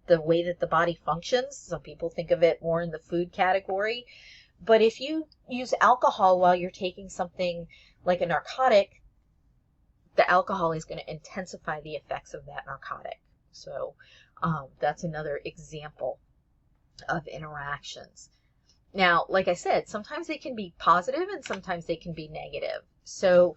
the way that the body functions. Some people think of it more in the food category. But if you use alcohol while you're taking something like a narcotic, the alcohol is going to intensify the effects of that narcotic. So that's another example of interactions. Now, like I said, sometimes they can be positive and sometimes they can be negative. So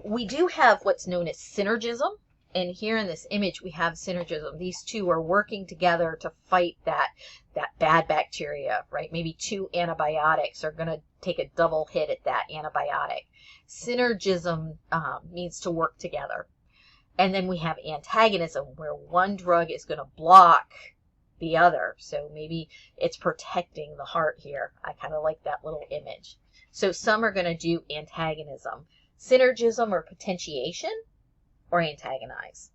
we do have what's known as synergism. And here in this image, we have synergism. These two are working together to fight that bad bacteria, right? Maybe two antibiotics are going to take a double hit at that antibiotic. Synergism means to work together. And then we have antagonism, where one drug is going to block the other. So maybe it's protecting the heart here. I kind of like that little image. So some are going to do antagonism. Synergism or potentiation, or antagonize.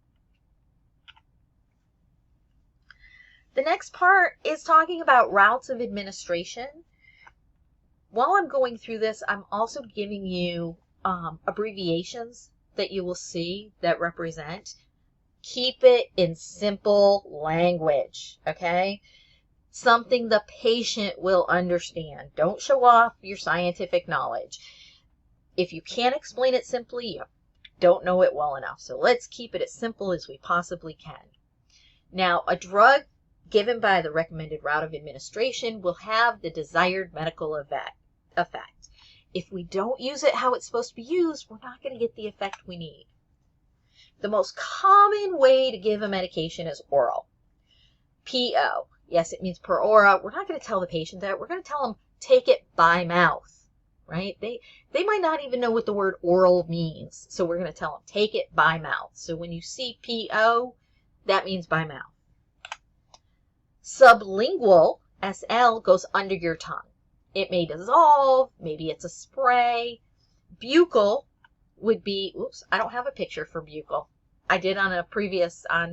The next part is talking about routes of administration. While I'm going through this, I'm also giving you abbreviations that you will see that represent. Keep it in simple language, okay? Something the patient will understand. Don't show off your scientific knowledge. If you can't explain it simply, you don't know it well enough. So let's keep it as simple as we possibly can. Now, a drug given by the recommended route of administration will have the desired medical effect. If we don't use it how it's supposed to be used, we're not going to get the effect we need. The most common way to give a medication is oral. PO. Yes, it means per ora. We're not going to tell the patient that. We're going to tell them take it by mouth. Right? They might not even know what the word oral means. So we're going to tell them, take it by mouth. So when you see PO, that means by mouth. Sublingual, SL, goes under your tongue. It may dissolve. Maybe it's a spray. Buccal would be, oops, I don't have a picture for buccal. I did on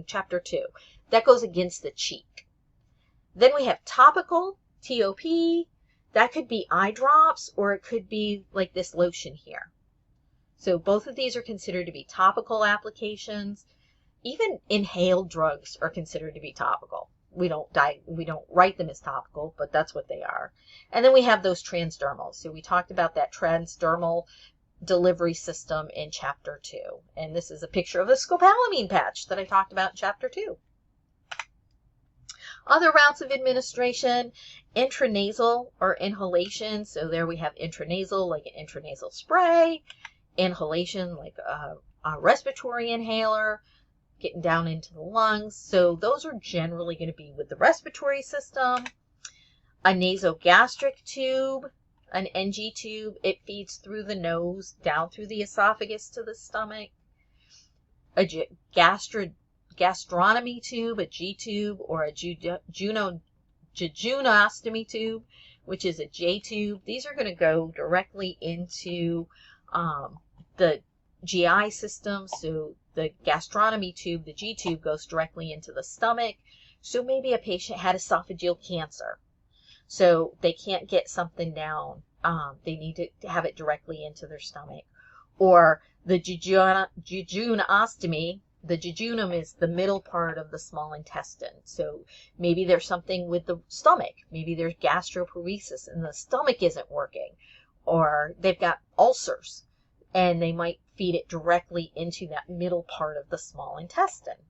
chapter 2. That goes against the cheek. Then we have topical, TOP. That could be eye drops, or it could be like this lotion here. So both of these are considered to be topical applications. Even inhaled drugs are considered to be topical. We don't write them as topical, but that's what they are. And then we have those transdermal. So we talked about that transdermal delivery system in chapter 2. And this is a picture of a scopolamine patch that I talked about in chapter 2. Other routes of administration, intranasal or inhalation. So there we have intranasal, like an intranasal spray. Inhalation, like a respiratory inhaler, getting down into the lungs. So those are generally going to be with the respiratory system. A nasogastric tube, an NG tube. It feeds through the nose, down through the esophagus to the stomach. A gastronomy tube, a G tube, or a jejunostomy tube, which is a J tube. These are going to go directly into the GI system. So the gastronomy tube, the G tube, goes directly into the stomach. So maybe a patient had esophageal cancer. So they can't get something down. They need to have it directly into their stomach. Or the jejunostomy. The jejunum is the middle part of the small intestine. So maybe there's something with the stomach. Maybe there's gastroparesis and the stomach isn't working. Or they've got ulcers and they might feed it directly into that middle part of the small intestine.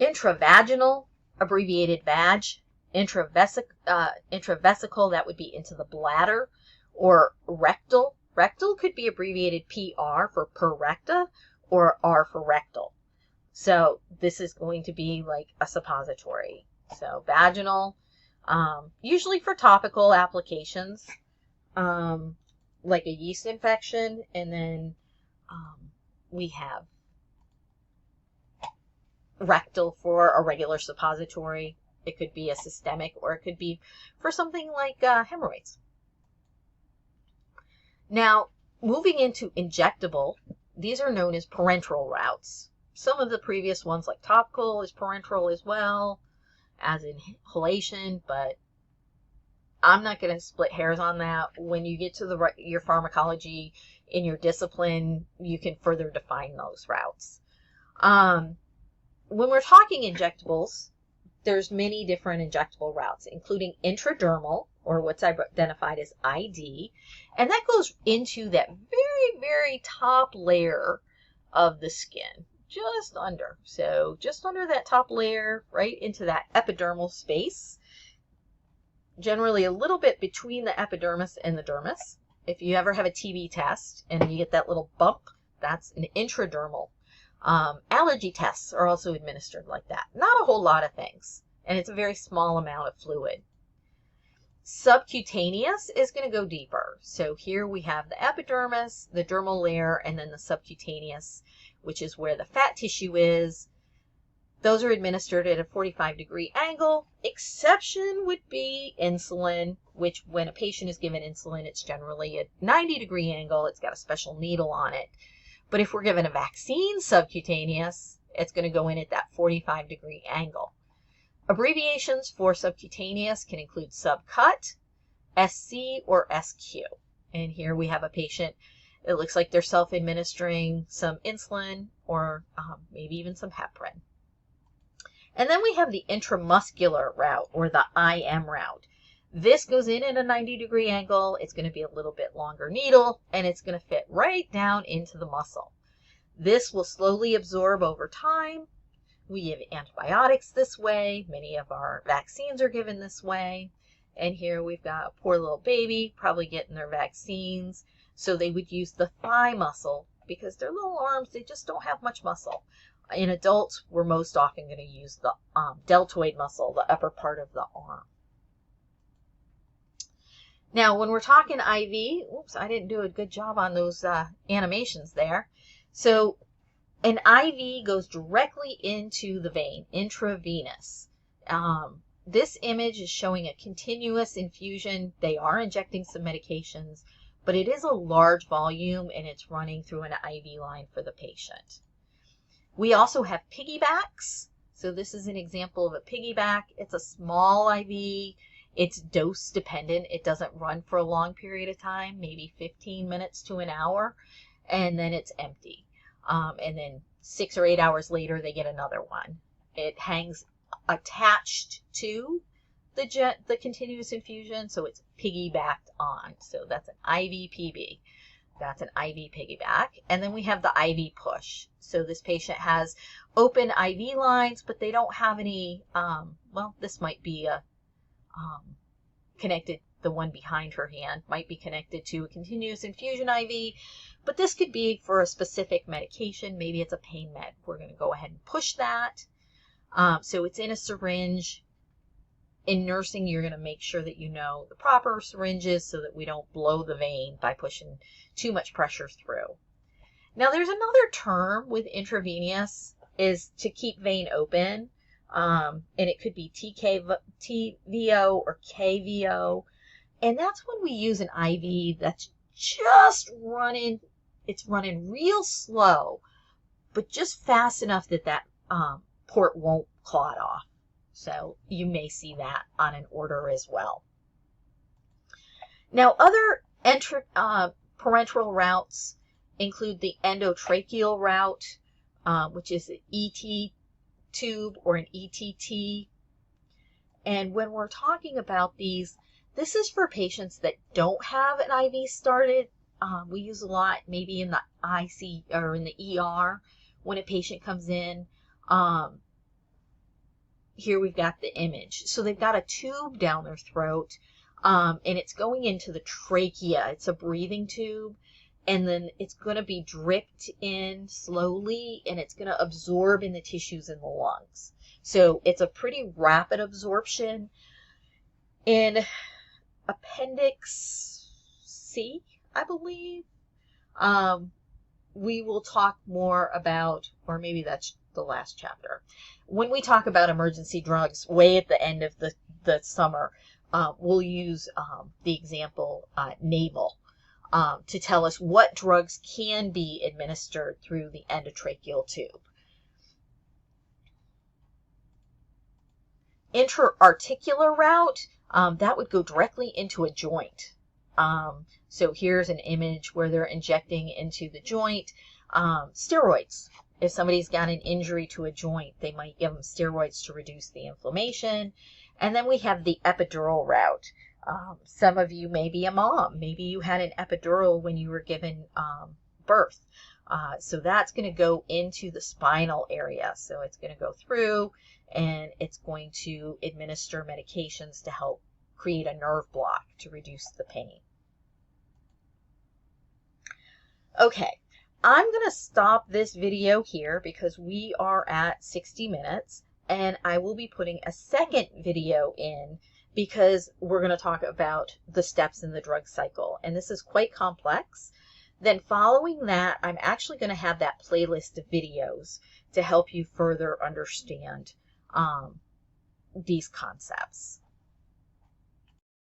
Intravaginal, abbreviated VAG. Intravesical, that would be into the bladder. Or rectal. Rectal could be abbreviated PR for per recta or R for rectal. So this is going to be like a suppository. So vaginal, usually for topical applications, like a yeast infection. And then we have rectal for a regular suppository. It could be a systemic, or it could be for something like hemorrhoids. Now, moving into injectable, these are known as parenteral routes. Some of the previous ones, like topical, is parenteral as well as inhalation, but I'm not going to split hairs on that. When you get to your pharmacology in your discipline, you can further define those routes. When we're talking injectables, there's many different injectable routes, including intradermal, or what's identified as ID, and that goes into that very, very top layer of the skin, just under. So just under that top layer, right into that epidermal space, generally a little bit between the epidermis and the dermis. If you ever have a TB test and you get that little bump, that's an intradermal. Allergy tests are also administered like that. Not a whole lot of things, and it's a very small amount of fluid. Subcutaneous is going to go deeper. So here we have the epidermis, the dermal layer, and then the subcutaneous, which is where the fat tissue is. Those are administered at a 45-degree angle. Exception would be insulin, which when a patient is given insulin, it's generally a 90-degree angle. It's got a special needle on it. But if we're given a vaccine subcutaneous, it's going to go in at that 45-degree angle. Abbreviations for subcutaneous can include subcut, SC, or SQ. And here we have a patient, it looks like they're self-administering some insulin or maybe even some heparin. And then we have the intramuscular route, or the IM route. This goes in at a 90-degree angle. It's going to be a little bit longer needle, and it's going to fit right down into the muscle. This will slowly absorb over time. We give antibiotics this way. Many of our vaccines are given this way. And here we've got a poor little baby probably getting their vaccines. So they would use the thigh muscle because their little arms, they just don't have much muscle. In adults, we're most often going to use the deltoid muscle, the upper part of the arm. Now, when we're talking IV, oops, I didn't do a good job on those animations there. So an IV goes directly into the vein, intravenous. This image is showing a continuous infusion. They are injecting some medications, but it is a large volume and it's running through an IV line for the patient. We also have piggybacks. So this is an example of a piggyback. It's a small IV. It's dose dependent. It doesn't run for a long period of time, maybe 15 minutes to an hour, and then it's empty. And then 6 or 8 hours later, they get another one. It hangs attached to the continuous infusion, so it's piggybacked on. So that's an IV PB. That's an IV piggyback. And then we have the IV push. So this patient has open IV lines, but they don't have any, well, this might be a connected, the one behind her hand might be connected to a continuous infusion IV, but this could be for a specific medication. Maybe it's a pain med. We're going to go ahead and push that. So it's in a syringe. In nursing, you're going to make sure that you know the proper syringes so that we don't blow the vein by pushing too much pressure through. Now, there's another term with intravenous is to keep vein open. And it could be TVO or KVO. And that's when we use an IV that's just running, it's running real slow, but just fast enough that that port won't clot off. So you may see that on an order as well. Now, other parenteral routes include the endotracheal route, which is an ET tube or an ETT. And when we're talking about these, this is for patients that don't have an IV started. We use a lot maybe in the IC or in the ER when a patient comes in. Here we've got the image. So they've got a tube down their throat, and it's going into the trachea. It's a breathing tube, and then it's going to be dripped in slowly, and it's going to absorb in the tissues in the lungs. So it's a pretty rapid absorption. In Appendix C, I believe, we will talk more about, or maybe that's the last chapter. When we talk about emergency drugs way at the end of the summer, we'll use the example naval to tell us what drugs can be administered through the endotracheal tube. Intra-articular route, that would go directly into a joint. So here's an image where they're injecting into the joint steroids. If somebody's got an injury to a joint, they might give them steroids to reduce the inflammation. And then we have the epidural route. Some of you may be a mom. Maybe you had an epidural when you were given birth. So that's going to go into the spinal area. So it's going to go through and it's going to administer medications to help create a nerve block to reduce the pain. Okay, I'm going to stop this video here because we are at 60 minutes and I will be putting a second video in because we're going to talk about the steps in the drug cycle, and this is quite complex. Then following that, I'm actually going to have that playlist of videos to help you further understand these concepts.